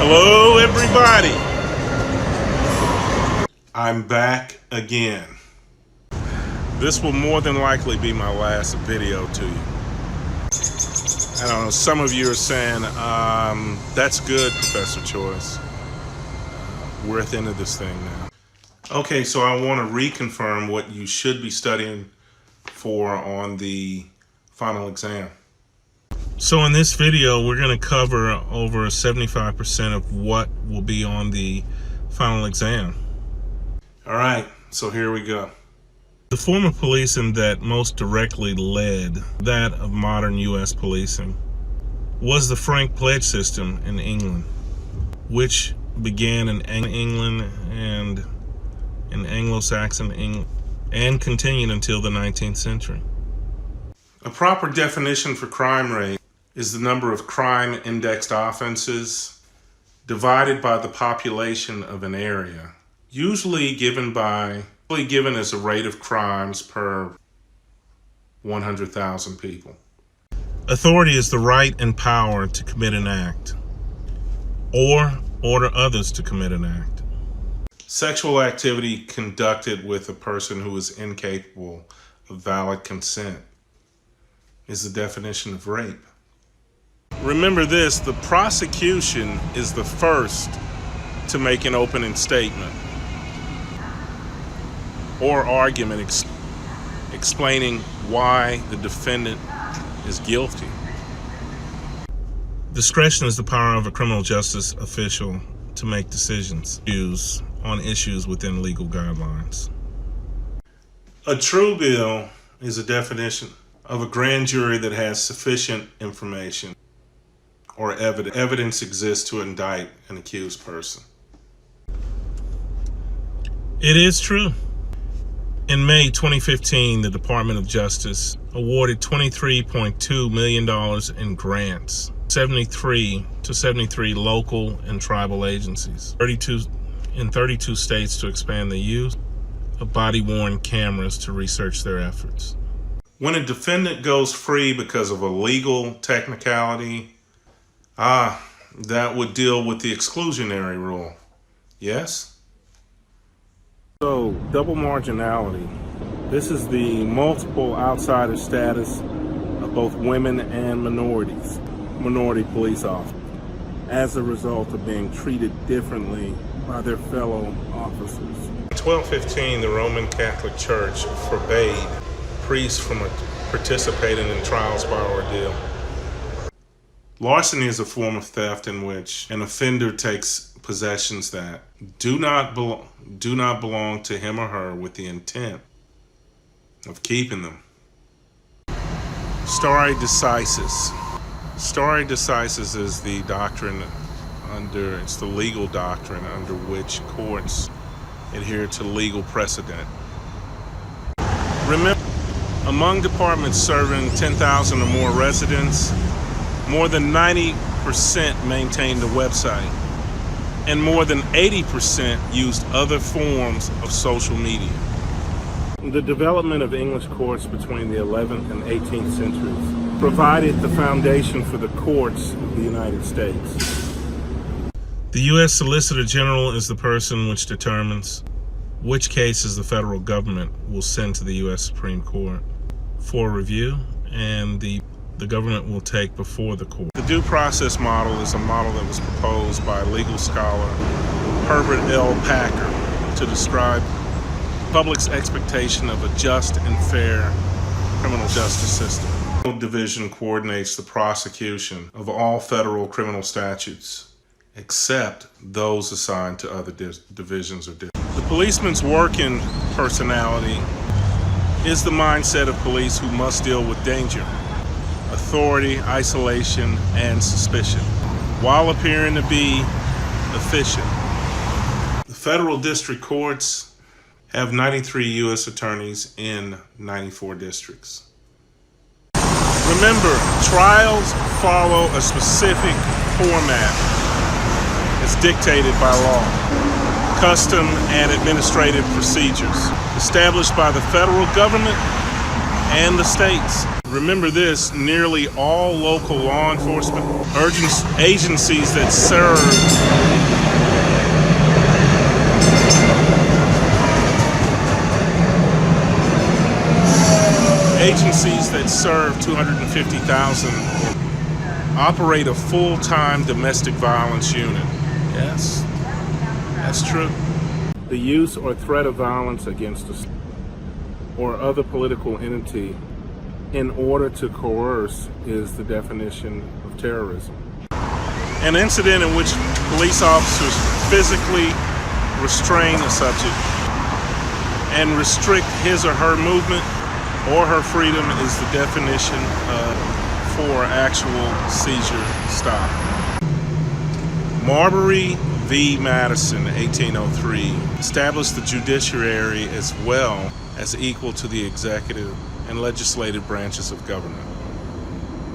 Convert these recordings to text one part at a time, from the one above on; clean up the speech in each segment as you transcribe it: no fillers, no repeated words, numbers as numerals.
Hello, everybody. I'm back again. This will more than likely be my last video to you. I don't know, some of you are saying, that's good, Professor Choyce. We're at the end of this thing now. Okay, so I want to reconfirm what you should be studying for on the final exam. So in this video, we're going to cover over 75% of what will be on the final exam. All right, so here we go. The form of policing that most directly led that of modern U.S. policing was the Frank Pledge system in England, which began in England and in Anglo-Saxon England and continued until the 19th century. A proper definition for crime rate is the number of crime-indexed offenses divided by the population of an area, usually given as a rate of crimes per 100,000 people. Authority is the right and power to commit an act or order others to commit an act. Sexual activity conducted with a person who is incapable of valid consent is the definition of rape. Remember this, the prosecution is the first to make an opening statement or argument explaining why the defendant is guilty. Discretion is the power of a criminal justice official to make decisions on issues within legal guidelines. A true bill is a definition of a grand jury that has sufficient information or evidence exists to indict an accused person. It is true. In May 2015, the Department of Justice awarded $23.2 million in grants, 73 local and tribal agencies, 32 states to expand the use of body-worn cameras to research their efforts. When a defendant goes free because of a legal technicality, that would deal with the exclusionary rule. Yes? So, double marginality. This is the multiple outsider status of both women and minority police officers, as a result of being treated differently by their fellow officers. In 1215, the Roman Catholic Church forbade priests from participating in trials by ordeal. Larceny is a form of theft in which an offender takes possessions that do not belong to him or her with the intent of keeping them. Stare decisis. Stare decisis is the doctrine it's the legal doctrine under which courts adhere to legal precedent. Remember, among departments serving 10,000 or more residents, more than 90% maintained a website, and more than 80% used other forms of social media. The development of English courts between the 11th and 18th centuries provided the foundation for the courts of the United States. The Us Solicitor General is the person which determines which cases the federal government will send to the U.S. Supreme Court for review, and the government will take before the court. The due process model is a model that was proposed by legal scholar Herbert L. Packer to describe the public's expectation of a just and fair criminal justice system. The division coordinates the prosecution of all federal criminal statutes, except those assigned to other divisions or districts. The policeman's working personality is the mindset of police who must deal with danger, authority, isolation, and suspicion, while appearing to be efficient. The federal district courts have 93 U.S. attorneys in 94 districts. Remember, trials follow a specific format as dictated by law, custom, and administrative procedures established by the federal government and the states. Remember this, nearly all local law enforcement agencies that serve agencies that serve 250,000 operate a full-time domestic violence unit. Yes, that's true. The use or threat of violence against a or other political entity in order to coerce is the definition of terrorism. An incident in which police officers physically restrain a subject and restrict his or her movement or her freedom is the definition for actual seizure stop. Marbury v. Madison, 1803, established the judiciary as well as equal to the executive and legislative branches of government.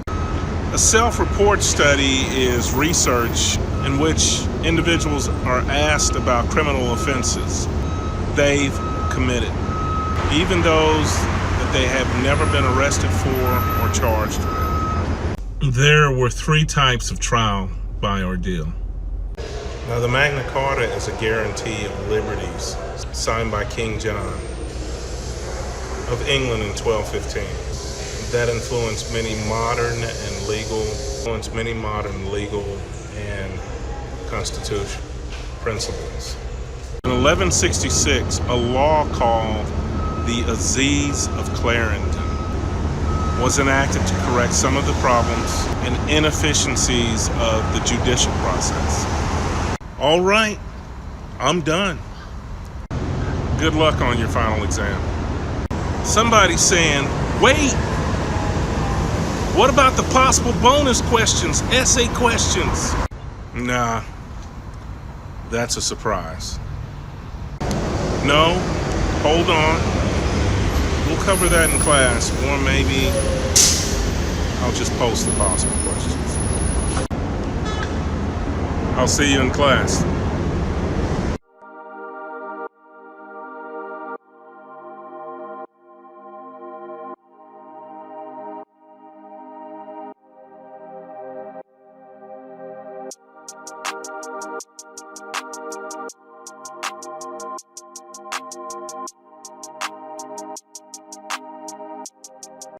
A self-report study is research in which individuals are asked about criminal offenses they've committed, even those that they have never been arrested for or charged with. There were 3 types of trial by ordeal. Now, the Magna Carta is a guarantee of liberties signed by King John of England in 1215. That influenced many modern legal and constitutional principles. In 1166, a law called the Assize of Clarendon was enacted to correct some of the problems and inefficiencies of the judicial process. All right, I'm done. Good luck on your final exam. Somebody's saying, wait, what about the possible bonus questions, essay questions? Nah, that's a surprise. No, hold on. We'll cover that in class, or maybe I'll just post the possible questions. I'll see you in class.